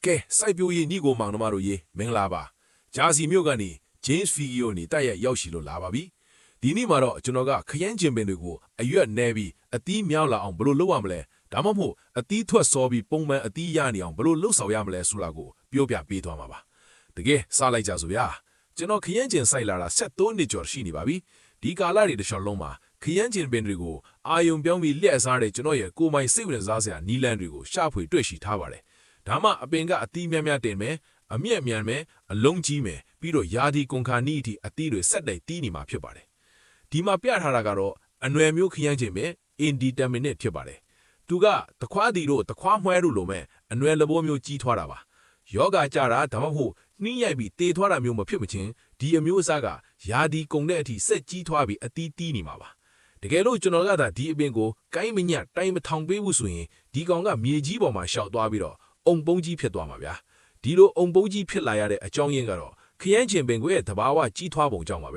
ကဲစိုက်ပျိုးရေးညီကိုမောင်နှမတို့ရေမင်္ဂလာပါဂျာစီမြို့ကနေ James Figio နေတိုက်ရိုက်ရောက်ရှိလို့လာပါပြီဒီနေ့မှာတော့ကျွန်တော်ကခရမ်းကျင်ပင်တွေကိုအရွက်နဲပြီးအသီးမြောက်လာအောင်ဘယ်လိုလုပ်ရမလဲဒါမှမဟုတ်အသီးထွက်စောပြီးပုံမှန်အသီးရနေအောင်ဘယ်လိုလုပ်ဆောင်ရမလဲဆိုတာကိုပြောပြပေးသွားမှာပါတကယ်စားလိုက်ကြစို့ဗျာကျွန်တော်ခရမ်းကျင်စိုက်လာတာ73နှစ်ကျော်ရှိနေပါပြီဒီကာလတွေတစ်လျှောက်လုံးမှာခရမ်းကျင်ပင်တွေကိုအာယုံပြောင်းပြီးလက်အစားတဲ့ကျွန်တော်ရဲ့ကိုယ်ပိုင်စိတ်ဝင်စားစရာနီလန်းတွေကိုရှာဖွေတွေ့ရှိထားပါတယ်ဒါမှအပင်ကအသီးများများတင်မယ်အမြက်မြန်မယ်အလုံးကြီးမယ်ပြီးတော့ယာဒီကွန်ခါနီအထိအသီးတွေဆက်တိုက်တီးနေမှာဖြစ်ပါတယ်ဒီမှာပြထားတာကတော့အနွယ်မျိုးခရမ်းကျင်ပင် indeterminate ဖြစ်ပါတယ်သူကတခွားတီတို့တခွားမွှဲတို့လိုမဲ့အနွယ်လဘောမျိုးကြီးထွားတာပါယောဂကြတာဒါမှမဟုတ်နှီးရိုက်ပြီးတေထွားတာမျိုးမဖြစ်မချင်းဒီအမျိုးအစားကယာဒီကုံတဲ့အထိဆက်ကြီးထွားပြီးအသီးတီးနေမှာပါတကယ်လို့ကျွန်တော်ကသာဒီအပင်ကိုကိုင်းမညက်တိုင်းမထောင်ပေးဘူးဆိုရင်ဒီကောင်ကမြေကြီးပေါ်မှာရှောက်သွားပြီးတော့အုံပုံးကြီးဖြစ်သွားမှာဗျာဒီလိုအုံပုံးကြီးဖြစ်လာရတဲ့အကြောင်းရင်းကတော့ခရမ်းကျင်ပင်ကိုရဲ့သဘာဝကြီးထွားပုံကြောင့်ပါပဲ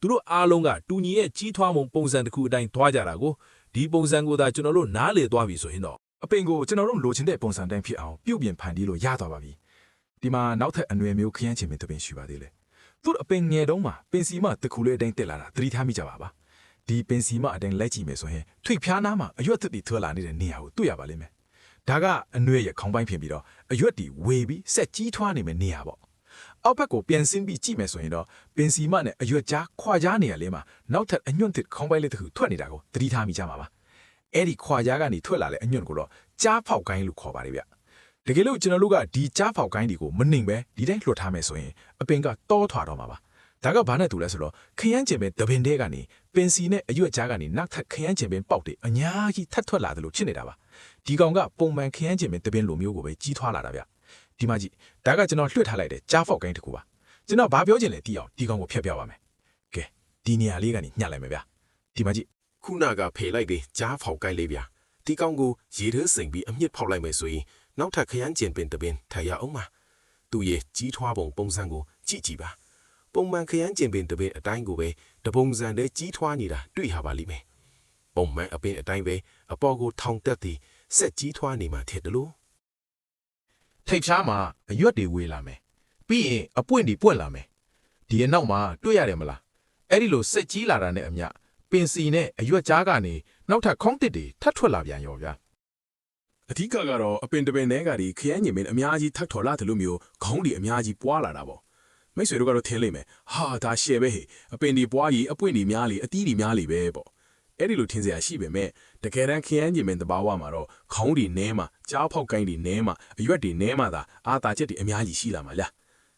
သူတို့အားလုံးကတူညီရဲ့ကြီးထွားပုံစံတစ်ခုအတိုင်းသွားကြတာကိုဒီပုံစံကိုသာကျွန်တော်တို့နားလေသွားပြီဆိုရင်တော့အပင်ကိုကျွန်တော်တို့လိုချင်တဲ့ပုံစံတိုင်းဖြစ်အောင်ပြုပြင်ဖန်တီးလို့ရသွားပါပြီဒီမှာနောက်ထပ်အနွယ်မျိုးခရမ်းကျင်ပင်တစ်ပင်ရှိပါသေးတယ်သူတို့အပင်ငယ်တုန်းမှာပင်စီမတစ်ခုလေးအတိုင်းတက်လာတာသတိထားမိကြပါဒီပင်စီမအတိုင်းလိုက်ကြည့်မယ်ဆိုရင်ထွေဖျားနားမှာအရွက်သစ်တွေထွက်လာနေတဲ့နေရာကိုတွေ့ရပါလိမ့်မယ်ဒါကအနွယ်ရဲ့ခေါင်းပိုင်းဖြစ်ပြီးတော့အရွက်တွေဝေပြီးဆက်ကြီးထွားနေမယ့်နေရာပေါ့အောက်ဘက်ကိုပြန်ဆင်းပြီးကြည့်မယ်ဆိုရင်တော့ပင်စီမနဲ့အရွက်ကြားခွာကြားနေရလေးမှာနောက်ထပ်အညွန့်သစ်ခေါင်းပိုင်းလေးတစ်ခုထွက်နေတာကိုသတိထားမိကြမှာပါအဲ့ဒီခွာကြားကနေထွက်လာတဲ့အညွန့်ကိုတော့ကြားဖောက်ကိုင်းလို့ခေါ်ပါတယ်ဗျတကယ်လို့ကျွန်တော်တို့ကဒီကြားဖောက်ကိုင်းတွေကိုမနှိမ်ပဲဒီတိုင်းလွှတ်ထားမယ်ဆိုရင်အပင်ကတောထွာတော့မှာပါဒါကဘာနဲ့တူလဲဆိုတော့ခရမ်းကျင်ပင်တပင်တဲကနေပင်စီနဲ့အရွက်ကြားကနေနောက်ထပ်ခရမ်းကျင်ပင်ပေါက်တွေအများကြီးထပ်ထွက်လာတယ်လို့ဖြစ်နေတာပါဒီကောင်ကပုံမှန်ခရမ်းကျင်ပင်တပင်လိုမျိုးကိုပဲကြီးထွားလာတာဗျဒီမှာကြည့်ဒါကကျွန်တော်လွှတ်ထားလိုက်တဲ့ကြားဖောက်ကိုင်းတစ်ခုပါကျွန်တော်ဘာပြောချင်လဲတီးအောင်ဒီကောင်ကိုဖျက်ပြပါမယ်ကဲဒီနေရာလေးကနေညှက်လိုက်မယ်ဗျဒီမှာကြည့်ခုနကဖေလိုက်တဲ့ကြားဖောက်ကိုင်းလေးဗျဒီကောင်ကိုရေထဲစိမ်ပြီးအမြင့်ဖောက်လိုက်မယ်ဆိုရင်နောက်ထပ်ခရမ်းကျင်ပင်တပင်ထိုင်ရအောင်ပါသူ့ရဲ့ကြီးထွားပုံစံကိုကြည့်ပါပုံမှန်ခရမ်းကျင်ပင်တပင်အတိုင်းကိုပဲတပုံစံနဲ့ကြီးထွားနေတာတွေ့ရပါလိမ့်မယ်ပုံမှန်အပင်အတိုင်းပဲအပေါ်ကိုထောင်တက်သည်ဆက်ကြီးထွားနေမှထင်တယ်လို့ထိပ်ဖြားမှာအရွက်တွေဝေးလာမယ်ပြီးရင်အပွင့်တွေပွင့်လာမယ်ဒီအနောက်မှာတွေ့ရတယ်မလားအဲ့ဒီလိုဆက်ကြီးလာတာနဲ့အမျှပင်စီနဲ့အရွက်ကြားကနေနောက်ထပ်ခေါင်းတစ်တွေထပ်ထွက်လာပြန်ရောဗျာအဓိကကတော့အပင်တပင်တွေကဒီခရမ်းကျင်ပင်အများကြီးထပ်ထော်လာတယ်လို့မျိုးခေါင်းတွေအများကြီးပွားလာတာပေါ့မိတ်ဆွေတို့ကတော့ထင်လိမ့်မယ်ဟာဒါရှယ်ပဲဟေ့အပင်တွေပွားကြီးအပွင့်တွေများလေအသီးတွေများလေပဲပေါ့အဲ့ဒီလိုထင်စရာရှိပေမဲ့တကယ်တမ်းခရမ်းကျင်ပင်တဘာဝမှာတော့ခေါင်းတွေနဲမှကြားဖောက်ကိုင်းတွေနဲမှအရွက်တွေနဲမှသာအာသာချက်တွေအများကြီးရှိလာမှာလာ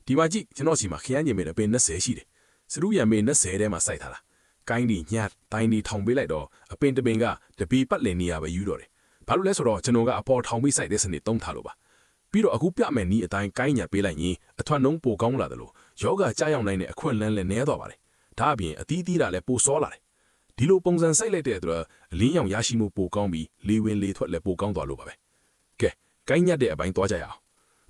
းဒီမှာကြည့်ကျွန်တော်စီမှာခရမ်းကျင်ပင်အပင်20ရှိတယ်စရုရံမေ20ထဲမှာစိုက်ထားတာကိုင်းတွေညှက်တိုင်းတွေထောင်ပေးလိုက်တော့အပင်တပင်ကတပီပတ်လည်နေရပဲယူတော့တယ်ဘာလို့လဲဆိုတော့ကျွန်တော်ကအပေါ်ထောင်ပေးစိုက်တဲ့စနစ်သုံးထားလို့ပါပြီးတော့အခုပြမယ်နီးအတိုင်းကိုင်းညာပေးလိုက်ရင်အထွတ်နှုံးပိုကောင်းလာတယ်လို့ယောဂကြားရောက်နိုင်တဲ့အခွင့်အလမ်းလည်းနည်းသွားပါတယ်ဒါအပြင်အသီးသီးတာလည်းပိုစောလာတယ်ဒီလိုပုံစံစိုက်လိုက်တဲ့အတွက်အလင်းရောင်ရရှိမှုပိုကောင်းပြီးလေဝင်လေထွက်လည်းပိုကောင်းသွားလို့ပါပဲကဲကိုင်းညက်တဲ့အပိုင်းသွားကြရအောင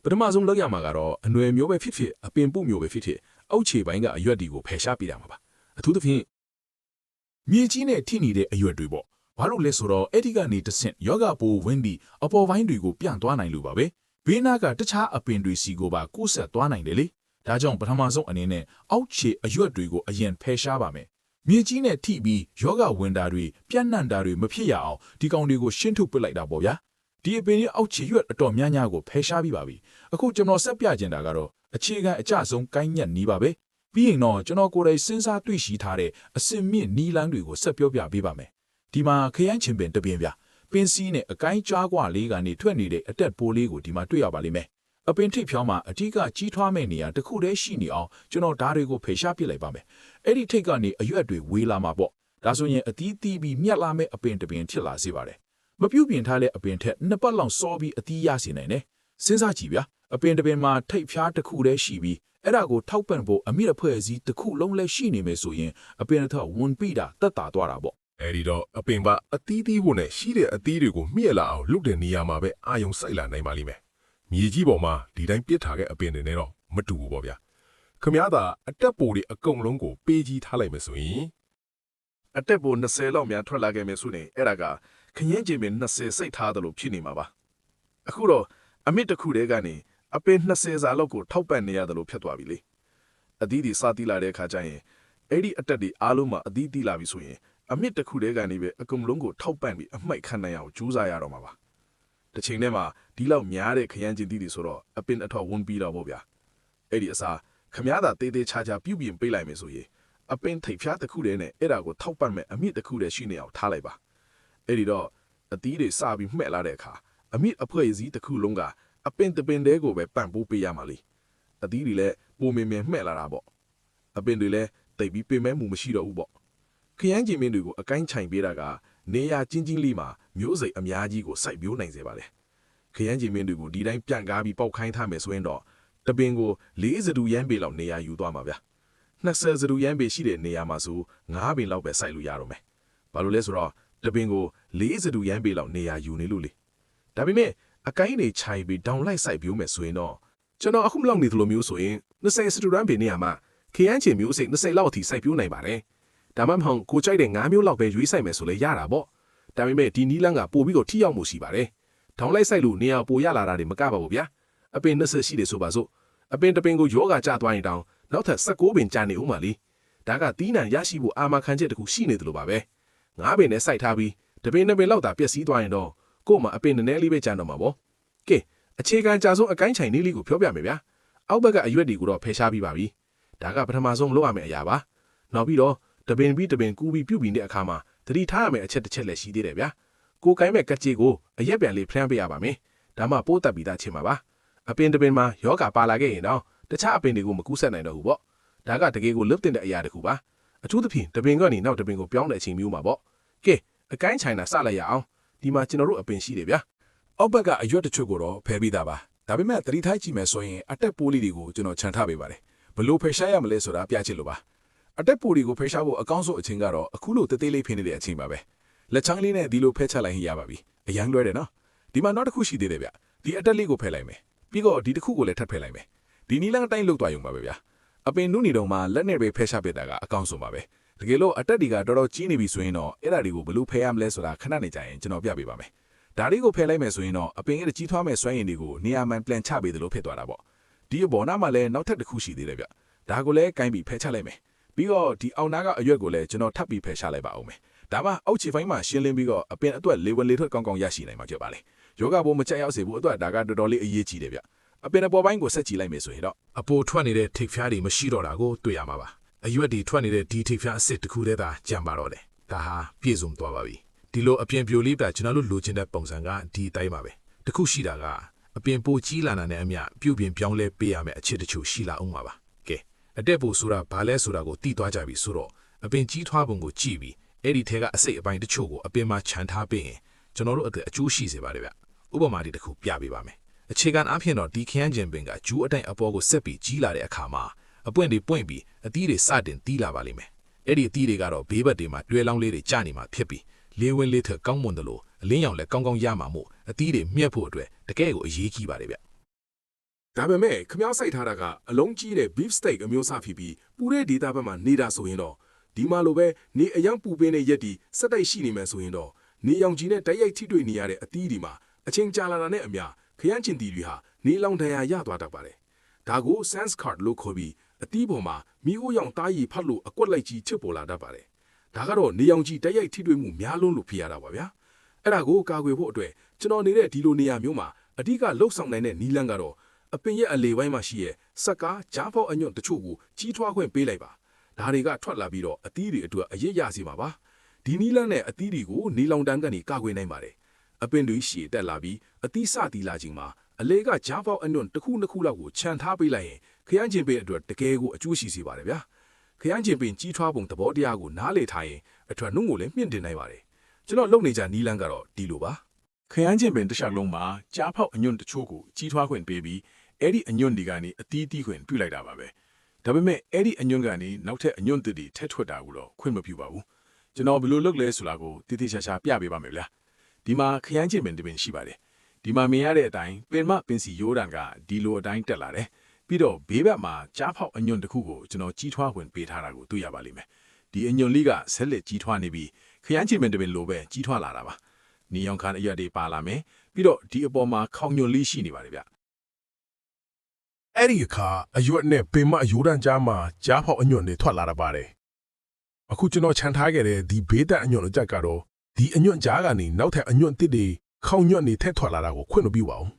်ပထမဆုံးလုပ်ရမှာကတော့အနွယ်မျိုးပဲဖြစ်ဖြစ်အပင်ပုမျိုးပဲဖြစ်ဖြစ်အောက်ခြေပိုင်းကအရွက်တွေကိုဖယ်ရှားပြရမှာပါအထူးသဖြင့်မြေကြီးနဲ့ထိနေတဲ့အရွက်တွေပေါ့ဘာလို့လဲဆိုတော့အဲ့ဒီကနေတဆင့်ယောဂပိုဝင်ပြီးအပေါ်ပိုင်းတွေကိုပြန့်သွားနိုင်လို့ပါပဲဘေးနားကတခြားအပင်တွေစီကိုပါကူးဆက်သွားနိုင်တယ်လေဒါကြောင့်ပထမဆုံးအနေနဲ့အောက်ခြေအရွက်တွေကိုအရင်ဖယ်ရှားပါမယ်မြေကြီးနဲ့ထိပြီးယောဂဝင်တာတွေပြန့်နှံ့တာတွေမဖြစ်ရအောင်ဒီကောင်တွေကိုရှင်းထုတ်ပစ်လိုက်တာပေါ့ဗျာဒီအပင်ရဲ့အောက်ခြေရွက်အတော်များများကိုဖယ်ရှားပြီးပါပြီအခုကျွန်တော်ဆက်ပြချင်တာကတော့အခြေခံအကျဆုံးကိုင်းညက်နီးပါပဲပြီးရင်တော့ကျွန်တော်ကိုယ်တိုင်စဉ်းစားတွေ့ရှိထားတဲ့အစင်မြင့်နီးလန်းတွေကိုဆက်ပြောပြပေးပါမယ်ဒီမှာခရမ်းချင်ပင်တပင်ဗျပင်စီးနဲ့အကိုင်းကြားကွာလေးကနေထွက်နေတဲ့အတက်ပိုးလေးကိုဒီမှာတွေ့ရပါလိမ့်မယ်အပင်ထိပ်ဖြောင်းမှာအထီးကကြီးထွားမဲ့နေရာတစ်ခုတည်းရှိနေအောင်ကျွန်တော်ဓာတ်တွေကိုဖယ်ရှားပစ်လိုက်ပါမယ်အဲ့ဒီထိပ်ကနေအရွက်တွေဝေးလာမှာပေါ့ဒါဆိုရင်အသီးသီးပြီးမြက်လာမဲ့အပင်တပင်ဖြစ်လာစေပါတယ်မပြုတ်ပြင်ထားတဲ့အပင်ထက်နှစ်ပတ်လောက်စောပြီးအသီးရစေနိုင်တယ်စဉ်းစားကြည့်ဗျာအပင်တပင်မှာထိပ်ဖြားတစ်ခုတည်းရှိပြီးအဲ့ဒါကိုထောက်ပံ့ဖို့အမိရဖွဲ့စည်းတစ်ခုလုံးလည်းရှိနေမယ်ဆိုရင်အပင်တစ်ထက်ဝန်ပိတာတက်တာသွားတာပေါ့အဲ့ဒီတော့အပင်ကအသီးသီးဖို့နဲ့ရှိတဲ့အသီးတွေကိုမြှက်လာအောင်လုပ်တဲ့နေရာမှာပဲအာယုံစိုက်လာနိုင်ပါလိမ့်မယ်။မြေကြီးပေါ်မှာဒီတိုင်းပစ်ထားတဲ့အပင်တွေနဲ့တော့မတူဘူးပေါ့ဗျာ။ခမည်းသားအတက်ပိုတွေအကုန်လုံးကိုပေးကြီးထားလိုက်မယ်ဆိုရင်အတက်ပို20လောက်များထွက်လာခဲ့မယ်ဆိုရင်အဲ့ဒါကခရမ်းကျင်ပင်20စိတ်ထားတယ်လို့ဖြစ်နေမှာပါ။အခုတော့အမြင့်တစ်ခုတည်းကနေ အပင်20စာလောက်ကိုထောက်ပံ့နေရတယ်လို့ဖြစ်သွားပြီလေအသီးတွေစသီးလာတဲ့အခါကျရင်အဲ့ဒီအတက်တွေအားလုံးမှာအသီးသီးလာပြီဆိုရင်အမြင့်တစ်ခုတည်းကနေပဲအကုန်လုံးကိုထောက်ပံ့ပြီးအမှိုက်ခံနိုင်အောင်ကြိုးစားရတော့မှာပါတစ်ချိန်တည်းမှာဒီလောက်များတဲ့ခရမ်းကျင်သီးတွေဆိုတော့အပင်အထောက်ဝန်ပြီးတော့ဗောဗျာအဲ့ဒီအစားခမားသာတေးသေးချာချာပြုတ်ပြင်ပေးလိုက်မယ်ဆိုရင်အပင်ထိပ်ဖျားတစ်ခုတည်းနဲ့အဲ့ဒါကိုထောက်ပံ့မဲ့အမြင့်တစ်ခုတည်းရှိနေအောင်ထားလိုက်ပါအဲ့ဒီတော့အသီးတွေစပြီးမှဲ့လာတဲ့အခါအမြင့်အဖွဲစည်းတစ်ခုလုံးကအပင်တပင်တဲကိုပဲပန့်ပိုးပေးရမှာလေအသီးတွေလည်းပုံမင်မှဲ့လာတာပေါ့အပင်တွေလည်းတိတ်ပြီးပင်မဲမှုမရှိတော့ဘူးပေါ့ခရမ်းကျင်မင်းတွေကိုအကိုင်းခြိုင်ပေးတာကနေရာချင်းချင်းလေးမှာမျိုးစိတ်အများကြီးကိုစိုက်ပျိုးနိုင်စေပါလေခရမ်းကျင်မင်းတွေကိုဒီတိုင်းပြန်ကားပြီးပေါက်ခိုင်းထားမယ်ဆိုရင်တော့တပင်ကို40စတူရမ်းပေလောက်နေရာယူသွားမှာဗျာ20စတူရမ်းပေရှိတဲ့နေရာမှာဆို9ပင်လောက်ပဲစိုက်လို့ရတော့မယ်ဘာလို့လဲဆိုတော့တပင်ကို40စတူရမ်းပေလောက်နေရာယူနေလို့လေဒါပေမဲ့အကိုင်းတွေခြိုင်ပြီးဒေါင်လိုက်စိုက်ပျိုးမယ်ဆိုရင်တော့ကျွန်တော်အခုမလောက်နေသလိုမျိုးဆိုရင်20စတူရမ်းပေနေရာမှာခရမ်းကျင်မျိုးစိတ်20လောက်အထိစိုက်ပျိုးနိုင်ပါတယ်ဒါမှမဟုတ်ကိုကြိုက်တဲ့9မျိုးလောက်ပဲရွေးစိုက်မယ်ဆိုလဲရတာပေါ့ဒါပေမဲ့ဒီနီးလန်းကပို့ပြီးတော့ထိရောက်မှုရှိပါတယ်ဒေါင်လိုက်စိုက်လို့နေရာပိုရလာတာတွေမကပါဘူးဗျာအပင်20ရှိတယ်ဆိုပါစို့အပင်တပင်ကိုယောဂကျသွားရင်တောင်နောက်ထပ်16ပင်ကျန်နေဦးမှာလीဒါကတီးနှံရရှိဖို့အာမခံချက်တခုရှိနေတယ်လို့ပါပဲ9ပင်နဲ့စိုက်ထားပြီးတပင်2ပင်လောက်သာပျက်စီးသွားရင်တော့ကို့မှာအပင်နည်းနည်းလေးပဲကျန်တော့မှာပေါ့ကဲအခြေခံကြဆုံးအကိုင်းချိုင်လေးလေးကိုပြောပြမယ်ဗျာအောက်ဘက်ကအရွက်တွေကိုတော့ဖယ်ရှားပြီးပါပြီဒါကပထမဆုံးလုပ်ရမယ့်အရာပါနောက်ပြီးတော့တပင်ပြီးတပင်ကူးပြီးပြုတ်ပြီးတဲ့အခါမှာသတိထားရမယ့်အချက်တစ်ချက်လည်းရှိသေးတယ်ဗျာကိုကိုင်းမဲ့ကကြေကိုအရက်ပြန်လေးဖျန်းပေးရပါမယ်ဒါမှပိုးတက်ပြီးသားချင်းပါပါအပင်တပင်မှာယောဂပါလာခဲ့ရင်တော့တခြားအပင်တွေကိုမကူးဆက်နိုင်တော့ဘူးပေါ့ဒါကတကယ်ကိုလွတ်တင်တဲ့အရာတစ်ခုပါအထူးသဖြင့်တပင်ကနေနောက်တပင်ကိုပြောင်းတဲ့အချိန်မျိုးမှာပေါ့ကဲအကိုင်းချိုင်တာစလိုက်ရအောင်ဒီမှာကျွန်တော်တို့အပင်ရှိတယ်ဗျာအောက်ဘက်ကအရွက်တချို့ကိုတော့ဖယ်ပြီးသားပါဒါပေမဲ့သတိထားကြည့်မယ်ဆိုရင်အတက်ပိုးလေးတွေကိုကျွန်တော်ခြံထားပေးပါတယ်ဘလို့ဖယ်ရှားရမလဲဆိုတာပြချင်လို့ပါအတက်ပိုးတွေကိုဖယ်ရှားဖို့အကောင်းဆုံးအချိန်ကတော့အခုလိုတေးသေးလေးဖိနေတဲ့အချိန်ပါပဲလက်ချောင်းလေးနဲ့ဒီလိုဖယ်ချလိုက်ရပါပြီအရန်လွဲတယ်နော်ဒီမှာနောက်တစ်ခုရှိသေးတယ်ဗျဒီအတက်လေးကိုဖယ်လိုက်မယ်ပြီးတော့ဒီတစ်ခုကိုလည်းထပ်ဖယ်လိုက်မယ်ဒီနီလန်းအတိုင်းလုတ်သွားရုံပါပဲဗျအပင်နုနေတော့မှလက်နဲ့ပဲဖယ်ရှားပစ်တာကအကောင်းဆုံးပါပဲတကယ်လို့အတက်တွေကတော်တော်ကြီးနေပြီဆိုရင်တော့အဲ့ဒါတွေကိုဘလို့ဖယ်ရမလဲဆိုတာခဏနေကြရင်ကျွန်တော်ပြပေးပါမယ်ဒါလေးကိုဖယ်လိုက်မယ်ဆိုရင်တော့အပင်ရဲ့ကြီးထွားမဲ့စွမ်းရည်တွေကိုနေရာမှန်ပြန်ချပေးတယ်လို့ဖြစ်သွားတာပေါ့ဒီအပေါ်နားမှာလည်းနောက်ထပ်တစ်ခုရှိသေးတယ်ဗျဒါကိုလည်းကိုင်းပြီးဖယ်ချလိုက်မယ်ပြီးတော့ဒီအောင်နာကအရွက်ကိုလည်းကျွန်တော်ထပ်ပြီးဖယ်ရှားလိုက်ပါအောင်မယ်ဒါမှအောက်ခြေပိုင်းမှာရှင်းလင်းပြီးတော့အပင်အတွက်လေဝင်လေထွက်ကောင်းကောင်းရရှိနိုင်မှာကြပါလေယောဂဘိုးမချက်ရောက်စေဖို့အတွက်ဒါကတော်တော်လေးအရေးကြီးတယ်ဗျအပင်အပေါ်ပိုင်းကိုဆက်ကြည့်လိုက်မယ်ဆိုရင်တော့အပေါ်ထွက်နေတဲ့ထိပ်ဖျားတွေမရှိတော့တာကိုတွေ့ရမှာပါအရွက်တွေထွက်နေတဲ့ဒီထိပ်ဖျားအစ်စ်တစ်ခုတည်းသာကြံပါတော့တယ်ဒါဟာပြည့်စုံသွားပါပြီဒီလိုအပြင်ပြိုလေးပြကျွန်တော်တို့လိုချင်တဲ့ပုံစံကဒီအတိုင်းပါပဲတခုရှိတာကအပင်ပိုကြီးလာတာနဲ့အမျှပြုတ်ပြင်ပြောင်းလဲပေးရမယ့်အခြေတချို့ရှိလာအောင်ပါကဲအတက်ဖို့ဆိုတာဘာလဲဆိုတာကိုသိသွားကြပြီဆိုတော့အပင်ကြီးထွားပုံကိုကြည့်ပြီးအဲ့ဒီထဲကအစိတ်အပိုင်းတချို့ကိုအပင်မှာခြံထားပေးရင်ကျွန်တော်တို့အတွက်အကျိုးရှိစေပါတယ်ဗျဥပမာဒီတစ်ခုပြပေးပါမယ်အခြေခံအားဖြင့်တော့ဒီခရမ်းကျင်ပင်ကဂျူးအတိုင်းအပေါ်ကိုဆက်ပြီးကြီးလာတဲ့အခါမှာအပွင့်တွေပွင့်ပြီးအသီးတွေစတင်တီးလာပါလိမ့်မယ်အဲ့ဒီအသီးတွေကတော့ဘေးဘက်တွေမှာတွဲလောင်းလေးတွေကျနေမှာဖြစ်ပြီးလေးဝင်းလေးထက်ကောင်းမွန်တယ်လို့အလင်းရောင်လည်းကောင်းကောင်းရမှာမို့အသီးတွေမြက်ဖို့အတွက်တကယ်ကိုအရေးကြီးပါတယ်ဗျဒါပေမဲ့ခမောက်စိုက်ထားတာကအလုံးကြီးတဲ့ beef steak အမျိုးအစားဖြစ်ပြီးပူတဲ့ဒေတာဘက်မှာနေတာဆိုရင်တော့ဒီမှာလိုပဲနေအယောင်ပူပင်းတဲ့ရက်ဒီစက်တိုက်ရှိနေမယ်ဆိုရင်တော့နေရောင်ကြီးနဲ့တိုက်ရိုက်ထိတွေ့နေရတဲ့အသီးဒီမှာအချိန်ကြာလာတာနဲ့အမျှခရမ်းကျင်တီတွေဟာနေလောင်ဒဏ်ရာရသွားတတ်ပါတယ်ဒါကို sense card လို့ခေါ်ပြီးအသီးပေါ်မှာမိခိုးရောင်သားရည်ဖတ်လို့အကွက်လိုက်ကြီးချစ်ပေါ်လာတတ်ပါတယ်ဒါကတော့နေရောင်ကြီးတိုက်ရိုက်ထိတွေ့မှုများလုံးလို့ဖြစ်ရတာပါဗျာအဲ့ဒါကိုကာကွယ်ဖို့အတွက်ကျွန်တော်နေတဲ့ဒီလိုနေရာမျိုးမှာအဓိကလှုပ်ဆောင်နိုင်တဲ့နီလန်းကတော့အပင်ရဲ့အလေပိုင်းမှာရှိရဲ့စက်ကားကြားဖောက်အညွန့်တချို့ကိုကြီးထွားခွင့်ပေးလိုက်ပါဒါတွေကထွက်လာပြီးတော့အသီးတွေအတွက်အရေးရစေမှာပါဒီနီလန်းနဲ့အသီးတွေကိုနေလောင်တန်းကနေကာကွယ်နိုင်ပါတယ်အပင်တွေရှည်တက်လာပြီးအသီးစတီးလာခြင်းမှာအလေကကြားဖောက်အညွန့်တစ်ခုနှစ်ခုလောက်ကိုခြံထားပေးလိုက်ရင်ခရမ်းကျင်ပင်အတွက်တကယ်ကိုအကျိုးရှိစေပါတယ်ဗျာခရမ်းကျင်ပင်ကြီးထွားပုံသဘောတရားကိုနားလေထားရင်အထွတ်နှုံးကိုလည်းမြင့်တင်နိုင်ပါတယ်ကျွန်တော်လုပ်နေကြနီလန်းကတော့ဒီလိုပါခရမ်းကျင်ပင်တစ်လျှောက်လုံးမှာကြားဖောက်အညွန့်တချို့ကိုကြီးထွားခွင့်ပေးပြီးအဲ့ဒီအညွန့်တွေကနေအသီးတီးခွင့်ပြုလိုက်တာပါပဲဒါပေမဲ့အဲ့ဒီအညွန့်ကနေနောက်ထပ်အညွန့်တွေထက်ထွက်တာကိုတော့ခွင့်မပြုပါဘူးကျွန်တော်ဘယ်လိုလုပ်လဲဆိုတာကိုတည်တည်ချာချာပြပေးပါမယ်ဗျာဒီမှာခရမ်းကျင်ပင်တစ်ပင်ရှိပါတယ်ဒီမှာမြင်ရတဲ့အတိုင်းပင်မပင်စီရိုးတံကဒီလိုအတိုင်းတက်လာတယ်ပြီးတော့ဘေးဘက်မှာကြားဖောက်အညွန့်တစ်ခုကိုကျွန်တော်ကြီးထွားခွင့်ပေးထားတာကိုတွေ့ရပါလိမ့်မယ်ဒီအညွန့်လေးကဆက်လက်ကြီးထွားနေပြီးခရမ်းကျင်ပင်တစ်ပင်လိုပဲကြီးထွားလာတာပါနီယောင်ခန်အရက်တွေပါလာမယ်ပြီးတော့ဒီအပေါ်မှာခေါင်ညွန့်လေးရှိနေပါတယ်ဗျ အဲ့ဒီအခါအရွက်နဲ့ပင်မအယိုးတန်းကြားမှာကြားဖောက်အညွန့်တွေထွက်လာတာပါတယ်အခုကျွန်တော်ခြံထားခဲ့တဲ့ဒီဘေးတပ်အညွန့်အကြက်ကတော့ဒီအညွန့်ကြားကနေနောက်ထပ်အညွန့်တစ်တွေခေါင်းညွန့်တွေထက်ထွက်လာတာကိုခွင့်မပြုပါဘူး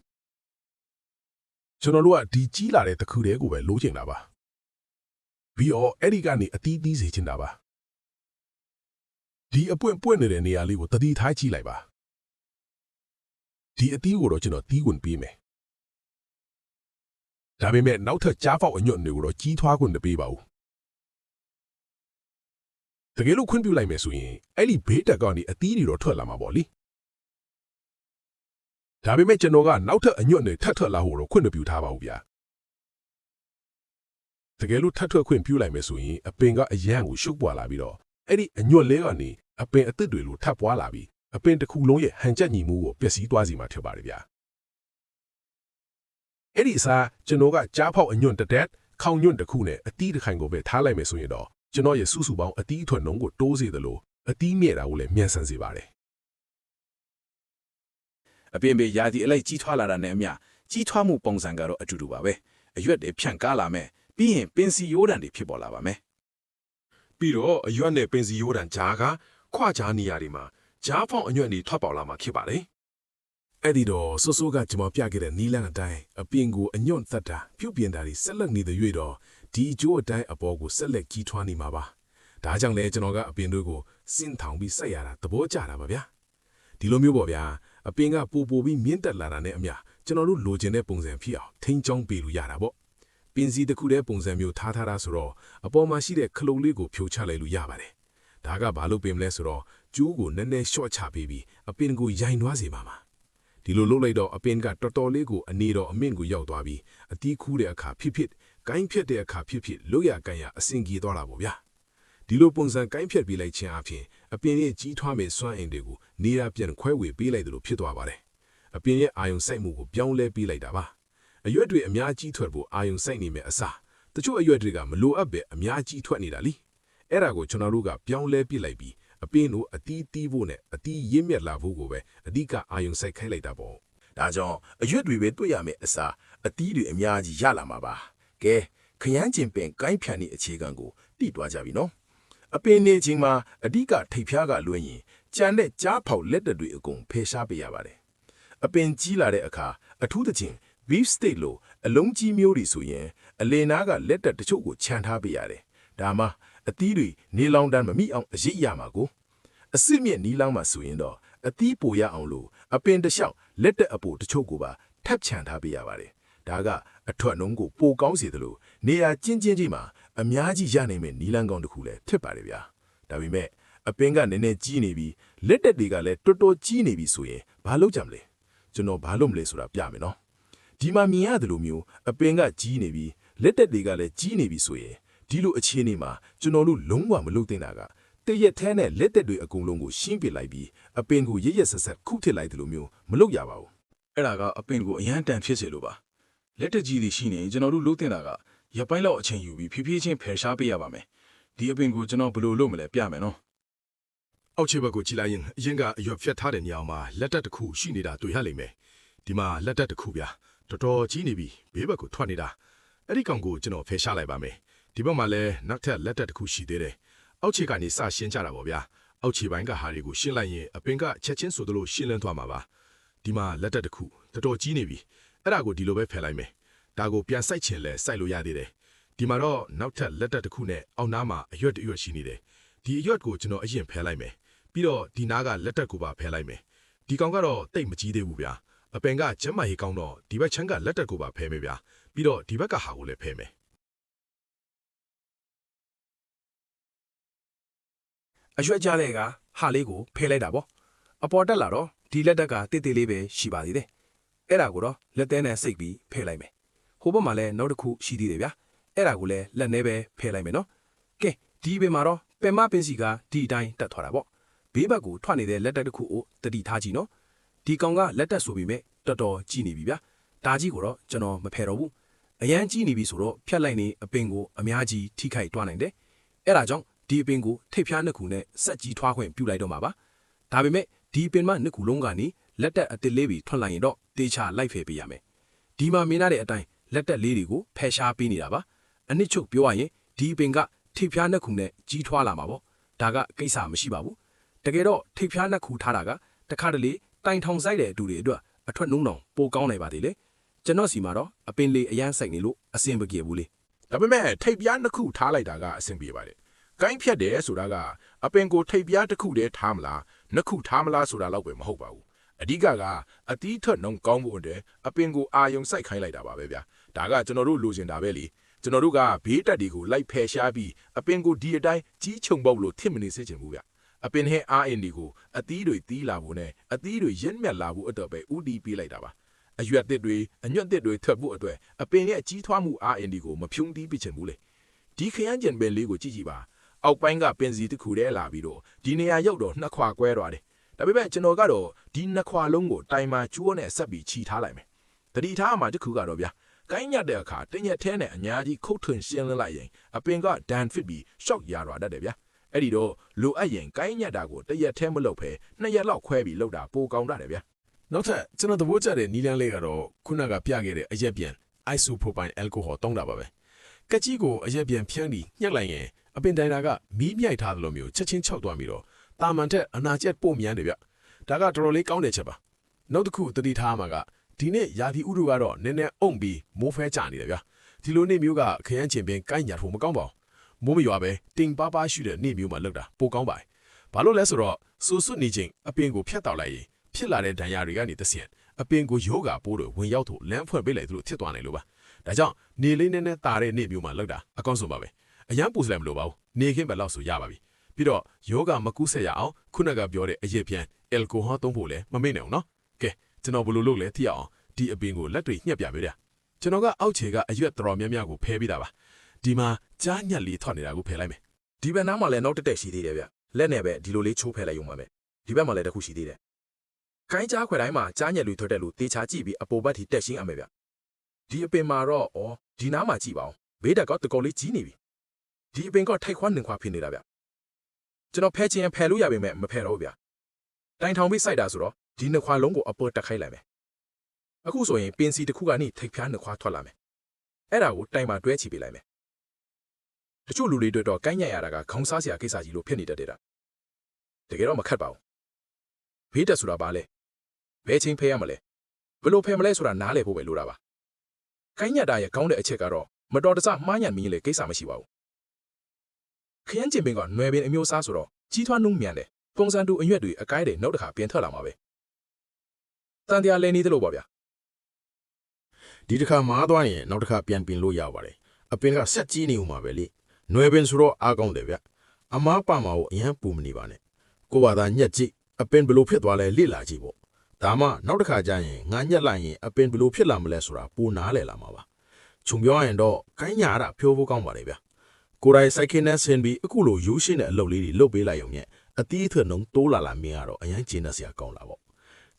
ကျွန်တော်တို့ကဒီကြီးလာတဲ့တခုတည်းကိုပဲလိုချင်တာပါပြီးတော့အဲ့ဒီကနေအတီးတီးစေချင်တာပါဒီအပွင့်ပွင့်နေတဲ့နေရာလေးကိုတတိထားကြည့်လိုက်ပါဒီအတီးကိုတော့ကျွန်တော်တီးခွင့်ပေးမယ်ဒါပေမဲ့နောက်ထပ်ကြားဖောက်အညွန့်တွေကိုတော့ကြီးထွားခွင့်မပေးပါဘူးတကယ်လို့ခွင့်ပြုလိုက်မယ်ဆိုရင်အဲ့ဒီဘေးတက်ကနေအတီးတွေတော့ထွက်လာမှာပေါ့လေဒါပေမဲ့ကျွန်တော်ကနောက်ထပ်အညွန့်တွေထပ်ထွက်လာဖို့တော့ခွင့်မပြုထားပါဘူးဗျာတကယ်လို့ထပ်ထွက်ခွင့်ပြုလိုက်မယ်ဆိုရင်အပင်ကအရန်ကိုရှုပ်ပွာလာပြီးတော့အဲ့ဒီအညွန့်လေးကနေအပင်အသစ်တွေလိုထပ်ပွားလာပြီးအပင်တစ်ခုလုံးရဲ့ဟန်ချက်ညီမှုကိုပျက်စီးသွားစေမှာဖြစ်ပါတယ်ဗျာအဲ့ဒီအစားကျွန်တော်ကကြားဖောက်အညွန့်တစ်တက်ခေါင်းညွန့်တစ်ခုနဲ့အတီးတစ်ခိုင်ကိုပဲထားလိုက်မယ်ဆိုရင်တော့ကျွန်တော်ရဲ့စုစုပေါင်းအတီးအထွက်နှုန်းကိုတိုးစေသလိုအတီးမြဲတာကိုလည်းမြန်ဆန်စေပါတယ်အပင်ပေရာသီအလိုက်ကြီးထွားလာတာနဲ့အမျှကြီးထွားမှုပုံစံကတော့အတူတူပါပဲအရွက်တွေဖြန့်ကားလာမယ်ပြီးရင်ပင်စီရိုးတံတွေဖြစ်ပေါ်လာပါမယ်ပြီးတော့အရွက်နဲ့ပင်စီရိုးတံကြားကခွကြားနေရာတွေမှာကြားဖောက်အညွန့်တွေထွက်ပေါ်လာမှာဖြစ်ပါတယ်အဲ့ဒီတော့ဆိုးဆိုးကကျွန်တော်ပြခဲ့တဲ့နီလန်အတိုင်းအပင်ကိုအညွန့်သက်တာပြုတ်ပြင်တာတွေဆက်လက်နေတဲ့၍တော့ဒီအကျိုးအတိုင်းအပေါ်ကိုဆက်လက်ကြီးထွားနေမှာပါဒါကြောင့်လည်းကျွန်တော်ကအပင်တို့ကိုစင်ထောင်ပြီးဆက်ရတာသဘောကျတာပါဗျာဒီလိုမျိုးပေါ့ဗျာအပင်ကပူပြီးမြင့်တက်လာတာနဲ့အမျှကျွန်တော်တို့လိုချင်တဲ့ပုံစံဖြစ်အောင်ထိန်းချောင်းပေးလို့ရတာပေါ့ပင်စီတစ်ခုတည်းပုံစံမျိုးထားတာဆိုတော့အပေါ်မှာရှိတဲ့ခလုတ်လေးကိုဖြိုချလိုက်လို့ရပါတယ်ဒါကဘာလို့ပင်မလဲဆိုတော့ကျိုးကိုနည်းနည်းရှော့ချပေးပြီးအပင်ကိုရိုင်နှွားစေပါမှာဒီလိုလုပ်လိုက်တော့အပင်ကတော်တော်လေးကိုအနေတော်အမင့်ကိုရောက်သွားပြီးအတီးခူးတဲ့အခါဖြစ်ဖြစ်ကိုင်းဖြတ်တဲ့အခါဖြစ်ဖြစ်လို့ရကန်ရအဆင်ပြေသွားတာပေါ့ဗျာဒီလိုပုံစံကိုင်းဖြတ်ပေးလိုက်ခြင်းအပြင်အပင်ရဲ့ကြီးထွားမဲ့စွမ်းအင်တွေကိုနေရာပြန်ခွဲဝေပေးလိုက်တယ်လို့ဖြစ်သွားပါတယ်အပင်ရဲ့အာယုံစိုက်မှုကိုပြောင်းလဲပေးလိုက်တာပါအရွက်တွေအများကြီးထွက်ဖို့အာယုံစိုက်နေမဲ့အစားတချို့အရွက်တွေကမလိုအပ်ပဲအများကြီးထွက်နေတာလीအဲ့ဒါကိုကျွန်တော်တို့ကပြောင်းလဲပြစ်လိုက်ပြီးအပင်တို့အတီးတီးဖို့နဲ့အတီးရင်းမြက်လာဖို့ကိုပဲအဓိကအာယုံစိုက်ခိုင်းလိုက်တာပေါ့ဒါကြောင့်အရွက်တွေပဲတွေ့ရမယ်အစားအတီးတွေအများကြီးရလာမှာပါကဲခရမ်းကျင်ပင်ကိုင်းဖြန်တဲ့အခြေခံကိုတိတွားကြပြီနော်အပင်နေချင်းမှာအဓိကထိပ်ဖျားကလွှဲရင်ကြံတဲ့ကြားဖောက်လက်တက်တွေအကုန်ဖယ်ရှားပေးရပါတယ်အပင်ကြီးလာတဲ့အခါအထူးသဖြင့် beef steak လို့အလုံးကြီးမျိုးတွေဆိုရင်အလယ်နားကလက်တက်တချို့ကိုခြံထားပေးရတယ်ဒါမှအသီးတွေနေလောင်တန်းမမိအောင်အရေးရမှာကိုအစ်စ်မြက်နီးလောင်မှာဆိုရင်တော့အသီးပိုရအောင်လို့အပင်တစ်လျှောက်လက်တက်အပိုတချို့ကိုပါထပ်ခြံထားပေးရပါတယ်ဒါကအထွက်နှုံးကိုပိုကောင်းစေတယ်လို့နေရာကျဉ်းကြီးမှာအများကြီးရနိုင်မဲ့နီလန်းကောင်းတစ်ခုလည်းဖြစ်ပါတယ်ဗျာဒါပေမဲ့အပင်ကနည်းနည်းကြီးနေပြီးလက်တက်တွေကလည်းတော်တော်ကြီးနေပြီဆိုရင်ဘာလုပ်ကြမလဲကျွန်တော်ဘာလုပ်မလဲဆိုတာပြမယ်နော်ဒီမှာမြင်ရတယ်လို့မျိုးအပင်ကကြီးနေပြီးလက်တက်တွေကလည်းကြီးနေပြီဆိုရင်ဒီလိုအခြေအနေမှာကျွန်တော်တို့လုံးဝမလုပ်သင့်တာကတရက်ထဲနဲ့လက်တက်တွေအကုန်လုံးကိုရှင်းပြလိုက်ပြီးအပင်ကိုရရဆက်ဆက်ခုထစ်လိုက်တယ်လို့မျိုးမလုပ်ရပါဘူးအဲ့ဒါကအပင်ကိုအရန်တန်ဖြစ်စေလို့ပါလက်တက်ကြီးတွေရှိနေကျွန်တော်တို့လုပ်တင်တာကရပိုင်းလောက်အချိန်ယူပြီးဖြည်းဖြည်းချင်းဖယ်ရှားပေးရပါမယ်ဒီအပင်ကိုကျွန်တော်ဘယ်လိုလုပ်မလဲပြမယ်နော်အောက်ခြေဘက်ကိုကြည့်လိုက်ရင်အရင်ကအရွက်ဖြတ်ထားတဲ့နေရာမှာလက်တက်တစ်ခုရှိနေတာတွေ့ရလိမ့်မယ်ဒီမှာလက်တက်တစ်ခုဗျာတော်တော်ကြီးနေပြီဘေးဘက်ကိုထွက်နေတာအဲ့ဒီကောင်ကိုကျွန်တော်ဖယ်ရှားလိုက်ပါမယ်ဒီဘက်မှာလည်းနောက်ထပ်လက်တက်တစ်ခုရှိသေးတယ်အောက်ခြေကနေစရှင်းကြတာပေါ့ဗျာအောက်ခြေပိုင်းကဟာတွေကိုရှင်းလိုက်ရင်အပင်ကချက်ချင်းဆိုသလိုရှင်းလင်းသွားမှာပါဒီမှာလက်တက်တစ်ခုတော်တော်ကြီးနေပြီအဲ့ဒါကိုဒီလိုပဲဖယ်လိုက်မယ်ဒါကိုပြန်စိုက်ချင်လဲစိုက်လို့ရသေးတယ်ဒီမှာတော့နောက်ထပ်လက်တက်တစ်ခုနဲ့အောက်နားမှာအရွက်တစ်ရွက်ရှိနေတယ်ဒီအရွက်ကိုကျွန်တော်အရင်ဖယ်လိုက်မယ်ပြီးတော့ဒီနားကလက်တက်ကိုပါဖယ်လိုက်မယ်ဒီကောင်ကတော့တိတ်မကြီးသေးဘူးဗျာအပင်ကကျမ်းမာရေးကောင်းတော့ဒီဘက်ချမ်းကလက်တက်ကိုပါဖယ်မယ်ဗျာပြီးတော့ဒီဘက်ကဟာကိုလည်းဖယ်မယ်အရွက်ကြတဲ့ကဟာလေးကိုဖယ်လိုက်တာပေါ့အပေါ်တက်လာတော့ဒီလက်တက်ကတိတ်တိတ်လေးပဲရှိပါသေးတယ်အဲ့ဒါကိုတော့လက်သေးနဲ့စိတ်ပြီးဖယ်လိုက်မယ်ဟိုဘက်မှာလည်းနောက်တစ်ခုရှိသေးတယ်ဗျာအဲ့ဒါကိုလည်းလက်နဲ့ပဲဖယ်လိုက်မယ်နော်ကဲဒီဘေးမှာတော့ပင်မပင်စီကဒီအတိုင်းတက်သွားတာပေါ့ဘေးဘက်ကိုထွက်နေတဲ့လက်တက်တစ်ခုကိုတတိထားကြည့်နော်ဒီကောင်ကလက်တက်ဆိုပေမဲ့တော်တော်ကြီးနေပြီဗျာဒါကြီးကိုတော့ကျွန်တော်မဖယ်တော့ဘူးအရန်ကြီးနေပြီဆိုတော့ဖြတ်လိုက်နေအပင်ကိုအများကြီးထိခိုက်တွားနိုင်တယ်အဲ့ဒါကြောင့်ဒီအပင်ကိုထိပ်ဖျားနှစ်ခုနဲ့ဆက်ကြီးထွားခွင့်ပြုလိုက်တော့မှာပါဒါပေမဲ့ဒီပင်မနှစ်ခုလုံးကနေလက်တက်အတစ်လေးပြီးထွက်လာရင်တော့တေချာလိုက်ဖယ်ပေးရမယ်ဒီမှာမင်းသားတဲ့အတိုင်း လက်တက်လေးတွေကိုဖယ်ရှားပေးနေတာပါအနစ်ချုပ်ပြောရရင်ဒီအပင်ကထိပ်ဖျားနှစ်ခုနဲ့ကြီးထွားလာမှာပေါ့ဒါကကိစ္စမရှိပါဘူးတကယ်တော့ထိပ်ဖျားနှစ်ခုထားတာကတခါတလေတိုင်ထောင်ဆိုင်တဲ့အတူတွေအတွက်အထွက်နှုံးတောင်ပိုကောင်းနိုင်ပါသေးလေကျွန်တော်စီမှာတော့အပင်လေးအရန်ဆိုင်နေလို့အဆင်မပြေဘူးလေ ဒါပေမဲ့ထိပ်ပြားနှစ်ခုထားလိုက်တာကအဆင်ပြေပါတယ်ကိုင်းဖြတ်တယ်ဆိုတာကအပင်ကိုထိပ်ပြားတစ်ခုတည်းထားမလားနှစ်ခုထားမလားဆိုတာတော့ပဲမဟုတ်ပါဘူးအဓိကအသီးထွက်နှုံကောင်းဖို့အတွက်အပင်ကိုအာယုံစိုက်ခိုင်းလိုက်တာပါပဲဗျာဒါကကျွန်တော်တို့လိုချင်တာပဲလေကျွန်တော်တို့ကဘေးတက်တွေကိုလိုက်ဖယ်ရှားပြီးအပင်ကိုဒီအတိုင်းကြီးချုံပုတ်လို့ထစ်မနေစေချင်ဘူးဗျအပင်ဟဲအားအင်တွေကိုအသီးတွေတီးလာဖို့နဲ့အသီးတွေရင့်မြတ်လာဖို့အတွက်ပဲဥတီးပေးလိုက်တာပါအရွက်သစ်တွေအညွန့်သစ်တွေထွက်ဖို့အတွက်အပင်ရဲ့ကြီးထွားမှုအားအင်တွေကိုမဖြုံးတီးပစ်ချင်ဘူးလေဒီခရမ်းကျင်ပင်လေးကိုကြည့်ကြည့်ပါအောက်ပိုင်းကပင်စီတစ်ခုတည်းလာပြီးတော့ဒီနေရာရောက်တော့နှစ်ခွာကွဲသွားတယ်ဒါပေမဲ့ကျွန်တော်ကတော့ဒီနှစ်ခွာလုံးကိုတိုင်မှာကျိုးနဲ့ဆက်ပြီးခြိထားလိုက်မယ်တတိထားမှာတစ်ခုကတော့ဗျာကိုင်းညက်တဲ့အခါတညက်ထဲနဲ့အများကြီးခုတ်ထွင်ရှင်းလင်းလိုက်ရင်အပင်ကဒန်ဖစ်ပြီးရှော့ရရွာတတ်တယ်ဗျာအဲ့ဒီတော့လိုအပ်ရင်ကိုင်းညက်တာကိုတရက်ထဲမလုပ်ဖဲနှစ်ရက်လောက်ခွဲပြီးလုပ်တာပိုကောင်းတတ်တယ်ဗျာ နောက်ထပ်ကျွန်တော်သဘောကျတဲ့နီလန်းလေးကတော့ခုနကပြခဲ့တဲ့အရက်ပြန် isopropyl alcohol တောင်းတာပါပဲကက်ကြီးကိုအရက်ပြန်ဖြန်းပြီးညှက်လိုက်ရင်အပင်တိုင်တာကမီးမြိုက်ထားသလိုမျိုးချက်ချင်းခြောက်သွားပြီးတော့တာမန်ထက်အနာကျက်ပို့မြန်တယ်ဗျဒါကတော်တော်လေးကောင်းတဲ့ချက်ပါနောက်တစ်ခုသတိထားမှာကဒီနေ့ရာသီဥတုကတော့နည်းနည်းအုံပြီးမိုးဖဲကျနေတယ်ဗျဒီလိုနေ့မျိုးကခရမ်းချင်ပင်ကိုင်းညာဖို့မကောင်းပါဘူးမိုးမရွာပဲတင်ပါပါရှိတဲ့နေ့မျိုးမှာလောက်တာပိုကောင်းပါတယ်ဘာလို့လဲဆိုတော့ဆူဆွတ်နေချင်းအပင်ကိုဖျက်တောက်လိုက်ရင်ဖြစ်လာတဲ့ဒဏ်ရာတွေကနေတဆင့်အပင်ကိုယောဂပိုးတွေဝင်ရောက်ဖို့လမ်းဖွင့်ပေးလိုက်သလိုဖြစ်သွားနိုင်လို့ပါဒါကြောင့်နေလေးနဲ့တာတဲ့နေ့မျိုးမှာလောက်တာအကောင်းဆုံးပါပဲအရန်ပူစလိုက်မလို့ပါဘူးနေခင်းပဲလောက်ဆိုရပါပြီပြီးတော့ယောဂမကူးဆက်ရအောင်ခုနကပြောတဲ့အရက်ပြန်အယ်ကိုဟောသုံးဖို့လည်းမမေ့နဲ့အောင်နော်ကဲကျွန်တော်ဘယ်လိုလုပ်လဲသိရအောင်ဒီအပင်ကိုလက်တွေညှက်ပြပေးတယ်ကျွန်တော်ကအောက်ခြေကအရွက်တော်များများကိုဖဲပေးတာပါဒီမှာကြားညက်လေးထွက်နေတာကိုဖယ်လိုက်မယ် ဒီဘက်နားမှာလည်းနောက်တက်ရှိသေးတယ်ဗျလက်နဲ့ပဲဒီလိုလေးချိုးဖယ်လိုက်ရုံပါပဲဒီဘက်မှာလည်းတစ်ခုရှိသေးတယ်ကိုင်းကြားခွဲတိုင်းမှာကြားညက်လူထွက်တဲ့လူတေချာကြည့်ပြီးအပေါ်ဘက်ထိတက်ရှင်းအမယ်ဗျဒီအပင်မှာတော့ဒီနားမှာကြည့်ပါအောင်ဘေးတက်ကတကောလေးကြီးနေပြီဒီအပင်ကထိုက်ခွန်းနှင်ခွာဖြစ်နေတာဗျကျွန်တော်ဖဲချင်ရင်ဖယ်လို့ရပေမဲ့မဖယ်တော့ဘူးဗျတိုင်ထောင်ပြီးစိုက်တာဆိုတော့ဒီနှစ်ခွာလုံးကိုအပေါ်တက်ခိုင်းလိုက်မယ်အခုဆိုရင်ပင်စီတစ်ခုကနေထိပ်ဖျားနှစ်ခွာထွက်လာမယ်အဲ့ဒါကိုတိုင်မှာတွဲချပေးလိုက်မယ်တချို့လူတွေတွေ့တော့ကိုင်းညက်ရတာကခေါင်းစားစရာကိစ္စကြီးလို့ဖြစ်နေတတ်တယ်တကယ်တော့မခတ်ပါဘူးဘေးတက်ဆိုတာပါလေဘယ်ချိန်ဖဲရမလဲဘယ်လိုဖဲမလဲဆိုတာနားလည်ဖို့ပဲလိုတာပါကိုင်းညက်တာရဲ့ကောင်းတဲ့အချက်ကတော့မတော်တဆမှားညံ့မင်းလေကိစ္စမရှိပါဘူးခရမ်းကျင်ပင်ကနွယ်ပင်အမျိုးစားဆိုတော့ကြီးထွားနှုံးမြန်တယ်ပုံစံတူအရွက်တွေအကိုင်းတွေနောက်တစ်ခါပြန်ထွက်လာမှာပဲတန်တရားလဲနေသလိုပါဗျာ ဒီတစ်ခါမားသွားရင်နောက်တစ်ခါပြန်ပင်လို့ရပါတယ်အပင်ကဆက်ကြီးနေဦးမှာပဲလေနွယ်ပင်ဆိုတော့အားကောင်းတယ်ဗျအမားပါမှာကိုအရန်ပူမနေပါနဲ့ကိုဘာသာညက်ကြည့်အပင်ဘလို့ဖြစ်သွားလဲလေ့လာကြည့်ပေါ့ဒါမှနောက်တစ်ခါကျရင်ငါညက်လိုက်ရင်အပင်ဘလို့ဖြစ်လာမလဲဆိုတာပူနားလဲလာမှာပါခြုံပြောရင်တော့ကိုင်းညာတာဖြိုးဖို့ကောင်းပါတယ်ဗျကိုယ်တိုင်စိုက်ခင်းနဲ့ဆင်းပြီးအခုလိုယူရှင်းတဲ့အလုပ်လေးတွေလုပ်ပေးလိုက်ရုံနဲ့အတီးအထွတ်နှုံတိုးလာမြင်ရတော့အရန်ကျင်းနေစရာကောင်းလာပေါ့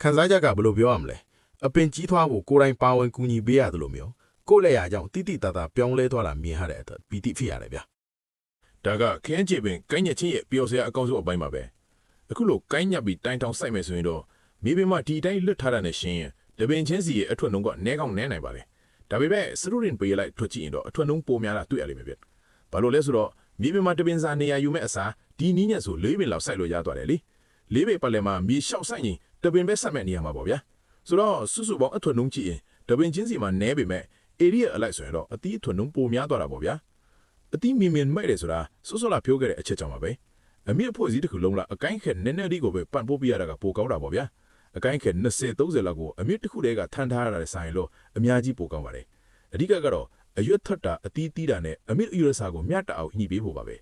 ခန်းစားချက်ကဘလို့ပြောရမလဲအပင်ကြီးထွားဖို့ကိုယ်တိုင်ပါဝင်ကူညီပေးရတယ်လို့မျိုးကိုယ့်လက်ရာကြောင့်တိတိတသာပြောင်းလဲသွားတာမြင်ရတဲ့အတွက်ပီတိဖြစ်ရတယ်ဗျာ ဒါကခင်းချင်ပင်ကိုင်းညက်ချင်းရဲ့ပျော်စရာအကောင်းဆုံးအပိုင်းပါပဲအခုလိုကိုင်းညက်ပြီးတိုင်တောင်စိုက်မယ်ဆိုရင်တော့မိဘမဒီတိုင်းလွတ်ထားတာနဲ့ရှင်းရင်တပင်ချင်းစီရဲ့အထွတ်နှုံကနဲကောင်းနဲနိုင်ပါလေဒါပေမဲ့စရုရင်ပေးလိုက်ထွက်ကြည့်ရင်တော့အထွတ်နှုံပိုများတာတွေ့ရလိမ့်မယ်ဗျဘာလို့လဲဆိုတော့မိဘမတပင်စာနေရာယူမဲ့အစားဒီနီးညက်ဆို၄ပင်လောက်စိုက်လို့ရသွားတယ်လေ၄ပင်ပတ်လည်မှာမြေလျှောက်စိုက်ရင်တပင်ပဲဆက်မဲ့နေရမှာပေါ့ဗျာဆိုတော့စုစုပေါင်းအထွတ်နှုံကြည့်ရင်တပင်ချင်းစီမှာနဲပေမဲ့ area အလိုက်ဆိုရင်တော့အတီးအထွတ်နှုံပိုများသွားတာပေါ့ဗျာအတီးမင်မိုက်တယ်ဆိုတာစောစောလာပြောခဲ့တဲ့အချက်ကြောင့်ပါပဲအမြင့်အဖွဲ့အစည်းတစ်ခုလုံးလားအကိုင်းခက်နည်းနည်းလေးကိုပဲပန့်ပိုးပြရတာကပိုကောင်းတာပေါ့ဗျာအကိုင်းခက်20-30လောက်ကိုအမြင့်တစ်ခုတည်းကထမ်းထားရတဲ့ဆိုင်လို့အများကြီးပိုကောင်းပါတယ်အဓိကကတော့အရွက်ထွက်တာအတီးတီးတာနဲ့အမြင့်ဥရစာကိုမျှတအောင်ညှိပေးဖို့ပါပဲ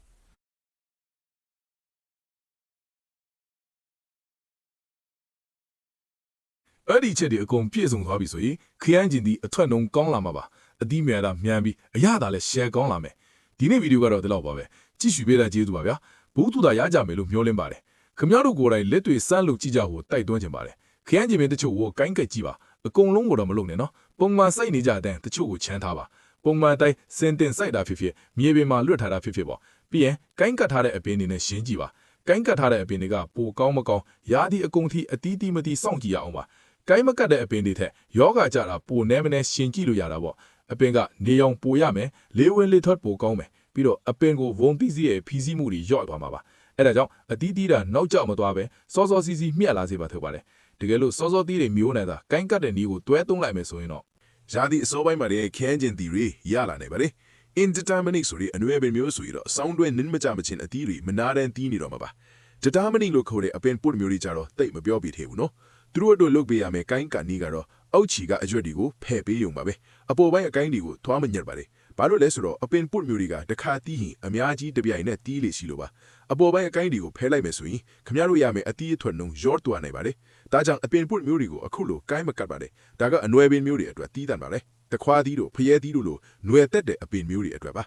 အဲ့ဒီချက်တွေအကုန်ပြည့်စုံသွားပြီဆိုရင်ခရမ်းကျင်ဒီအထွက်နှုံကောင်းလာမှာပါအသီးမြန်တာမြန်ပြီးအရသာလည်း share ကောင်းလာမယ်ဒီနေ့ဗီဒီယိုကတော့ဒီလောက်ပါပဲကြည့်ရှုပေးတဲ့ကျေးဇူးပါဗျာဘုသူသာရကြမယ်လို့မျှော်လင့်ပါတယ်ခင်ဗျားတို့ကိုယ်တိုင်လက်တွေစမ်းလို့ကြည့်ကြဖို့တိုက်တွန်းချင်ပါတယ်ခရမ်းကျင်ပင်တချို့ကိုကိုင်းကက်ကြည့်ပါအကုန်လုံးကိုတော့မလုပ်နဲ့နော်ပုံမှန်စိုက်နေကြတဲ့တချို့ကိုချမ်းထားပါပုံမှန်တိုင်းစင်တင်စိုက်တာဖြစ်ဖြစ်မြေပြင်မှာလွတ်ထားတာဖြစ်ဖြစ်ပေါ့ပြီးရင်ကိုင်းကတ်ထားတဲ့အပင်တွေနဲ့ရှင်းကြည့်ပါကိုင်းကတ်ထားတဲ့အပင်တွေကပိုကောင်းမကောင်းရာသီအကုန်ထိအတီးတီးမတီးစောင့်ကြည့်ရအောင်ပါကိုင်းမကတ်တဲ့အပင်တွေထက်ယောဂကြတာပိုနဲမနဲရှင်းကြည့်လို့ရတာပေါ့ အပင်ကနေအောင်ပိုရမယ်လေးဝင်လေးထွက်ပိုကောင်းမယ်ပြီးတော့အပင်ကိုဝုံတိစီရဲ့ဖီစီးမှုတွေညော့သွားမှာပါအဲ့ဒါကြောင့်အတီးတီးတာနောက်ကျမသွားပဲစောစောစီးစီးမြက်လာစေပါထုတ်ပါတယ်တကယ်လို့စောစောတီးတွေမျိုးနေတာကိုင်းကတ်တဲ့နီးကိုတွဲသုံးလိုက်မယ်ဆိုရင်တော့ ရာသီအစောပိုင်းမှာတည်းခန်းကျင်တီတွေရလာနေပါတယ် indeterminate ဆိုတဲ့အနွယ်ပင်မျိုးဆိုရင်တော့စောင်းတွဲနင်းမကြမချင်းအတီးတွေမနာတန်းတီးနေတော့မှာပါ determinate လို့ခေါ်တဲ့အပင်ပုတ်မျိုးတွေကြတော့တိတ်မပြောပြသေးဘူးနော်သူတို့အတွက်လုပ်ပေးရမယ်ကိုင်းကနီးကတော့အောက်ချီကအရွက်တွေကိုဖဲ့ပေးရုံပါပဲအပေါ်ပိုင်းအကိုင်းတွေကိုထွားမညက်ပါလေဘာလို့လဲဆိုတော့အပင်ပုတ်မျိုးတွေကတခါတီးရင်အများကြီးတပြိုင်နက်တီးလေရှိလို့ပါအပေါ်ပိုင်းအကိုင်းတွေကိုဖဲလိုက်မယ်ဆိုရင်ခမရတို့ရမယ်အတီးအထွက်နှုံရော့တွားနိုင်ပါတယ်ဒါကြောင့်အပင်ပုတ်မျိုးတွေကိုအခုလိုကိုင်းမကတ်ပါနဲ့ဒါကအနွယ်ပင်မျိုးတွေအတွက်တီးတန်ပါလေတခွားသီးတို့ဖျဲသီးတို့လိုနွယ်တက်တဲ့အပင်မျိုးတွေအတွက်ပါ